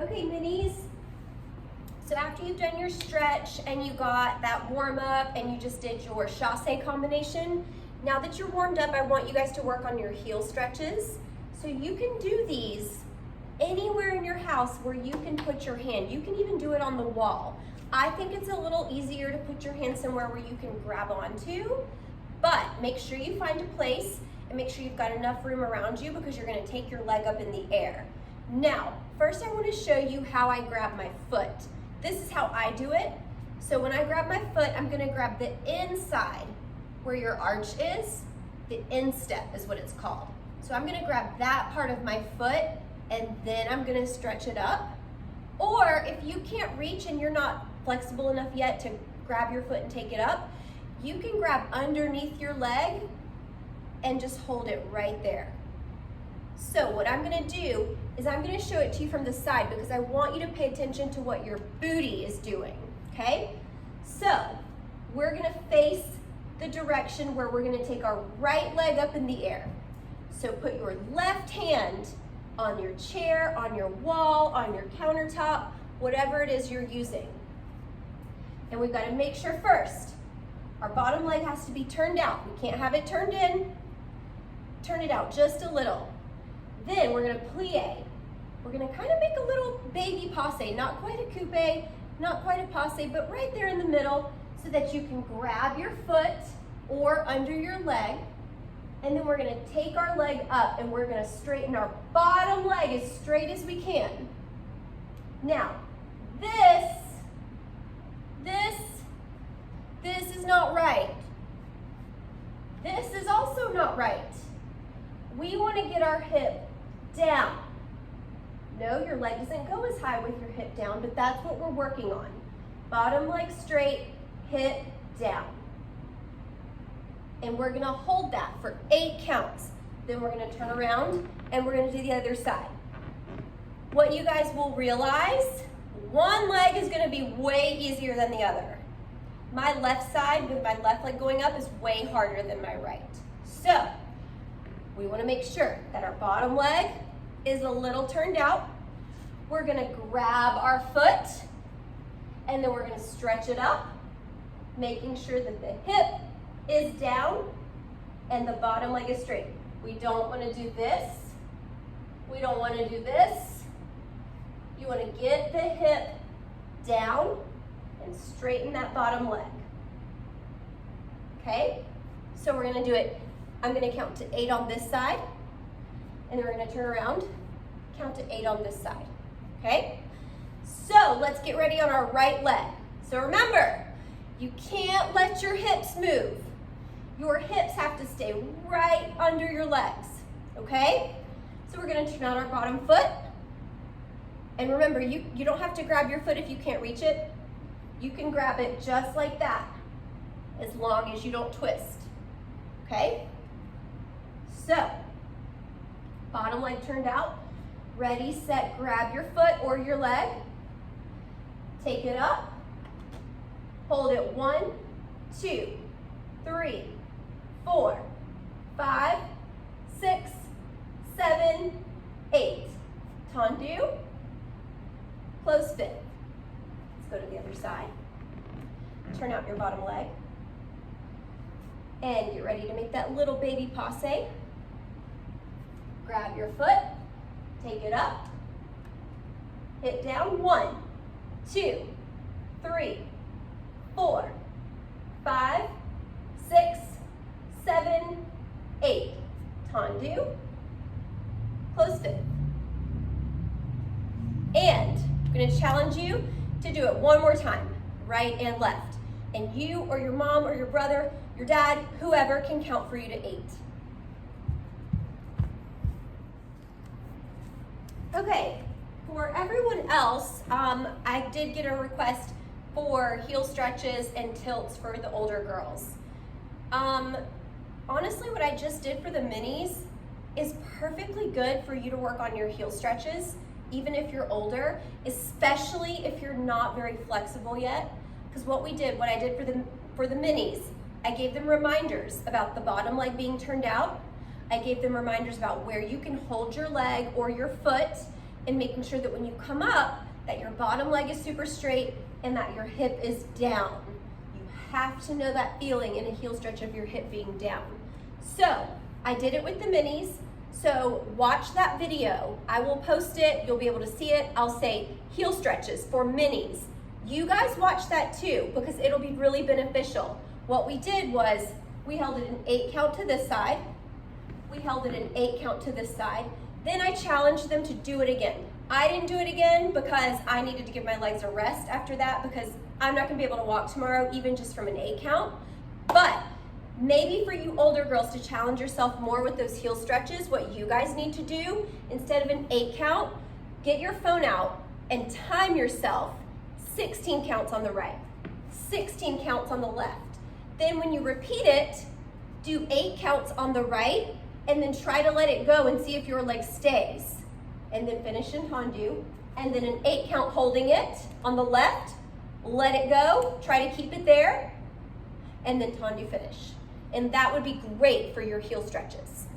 Okay, minis. So after you've done your stretch and you got that warm up and you just did your chassé combination, now that you're warmed up, I want you guys to work on your heel stretches. So you can do these anywhere in your house where you can put your hand. You can even do it on the wall. I think it's a little easier to put your hand somewhere where you can grab onto, but make sure you find a place and make sure you've got enough room around you because you're gonna take your leg up in the air. Now, first I wanna show you how I grab my foot. This is how I do it. So when I grab my foot, I'm gonna grab the inside where your arch is. The instep is what it's called. So I'm gonna grab that part of my foot and then I'm gonna stretch it up. Or if you can't reach and you're not flexible enough yet to grab your foot and take it up, you can grab underneath your leg and just hold it right there. So what I'm gonna do is I'm gonna show it to you from the side because I want you to pay attention to what your booty is doing, okay? So we're gonna face the direction where we're gonna take our right leg up in the air. So put your left hand on your chair, on your wall, on your countertop, whatever it is you're using. And we've gotta make sure first, our bottom leg has to be turned out. We can't have it turned in. Turn it out just a little. Then we're gonna plie. We're gonna kind of make a little baby passe, not quite a coupe, not quite a passe, but right there in the middle so that you can grab your foot or under your leg. And then we're gonna take our leg up and we're gonna straighten our bottom leg as straight as we can. Now, this is not right. This is also not right. We wanna get our hip down. No, your leg doesn't go as high with your hip down, but that's what we're working on. Bottom leg straight, hip down. And we're gonna hold that for 8 counts. Then we're gonna turn around and we're gonna do the other side. What you guys will realize, one leg is gonna be way easier than the other. My left side with my left leg going up is way harder than my right. So, we wanna make sure that our bottom leg is a little turned out. We're gonna grab our foot and then we're gonna stretch it up, making sure that the hip is down and the bottom leg is straight. We don't wanna do this. We don't wanna do this. You wanna get the hip down and straighten that bottom leg. Okay? So we're gonna do it. I'm gonna count to 8 on this side, and then we're gonna turn around, count to 8 on this side, okay? So let's get ready on our right leg. So remember, you can't let your hips move. Your hips have to stay right under your legs, okay? So we're gonna turn out our bottom foot. And remember, you don't have to grab your foot if you can't reach it. You can grab it just like that, as long as you don't twist, okay? So, bottom leg turned out, ready, set, grab your foot or your leg, take it up, hold it 1, 2, 3, 4, 5, 6, 7, 8. Tendu, close fit. Let's go to the other side. Turn out your bottom leg. And get ready to make that little baby passe. Grab your foot, take it up, hip down, 1, 2, 3, 4, 5, 6, 7, 8. Tendu, close fit. And I'm gonna challenge you to do it one more time, right and left. And you or your mom or your brother, your dad, whoever can count for you to 8. Okay, for everyone else, I did get a request for heel stretches and tilts for the older girls. Honestly, what I just did for the minis is perfectly good for you to work on your heel stretches, even if you're older, especially if you're not very flexible yet. Because what I did for the minis, I gave them reminders about the bottom leg being turned out. I gave them reminders about where you can hold your leg or your foot and making sure that when you come up, that your bottom leg is super straight and that your hip is down. You have to know that feeling in a heel stretch of your hip being down. So I did it with the minis. So watch that video. I will post it. You'll be able to see it. I'll say heel stretches for minis. You guys watch that too because it'll be really beneficial. What we did was we held it an 8 count to this side. We held it an 8 count to this side. Then I challenged them to do it again. I didn't do it again because I needed to give my legs a rest after that because I'm not gonna be able to walk tomorrow even just from an 8 count. But maybe for you older girls to challenge yourself more with those heel stretches, what you guys need to do, instead of an 8 count, get your phone out and time yourself 16 counts on the right, 16 counts on the left. Then when you repeat it, do 8 counts on the right and then try to let it go and see if your leg stays. And then finish in tendu, and then an 8 count holding it on the left, let it go, try to keep it there, and then tendu finish. And that would be great for your heel stretches.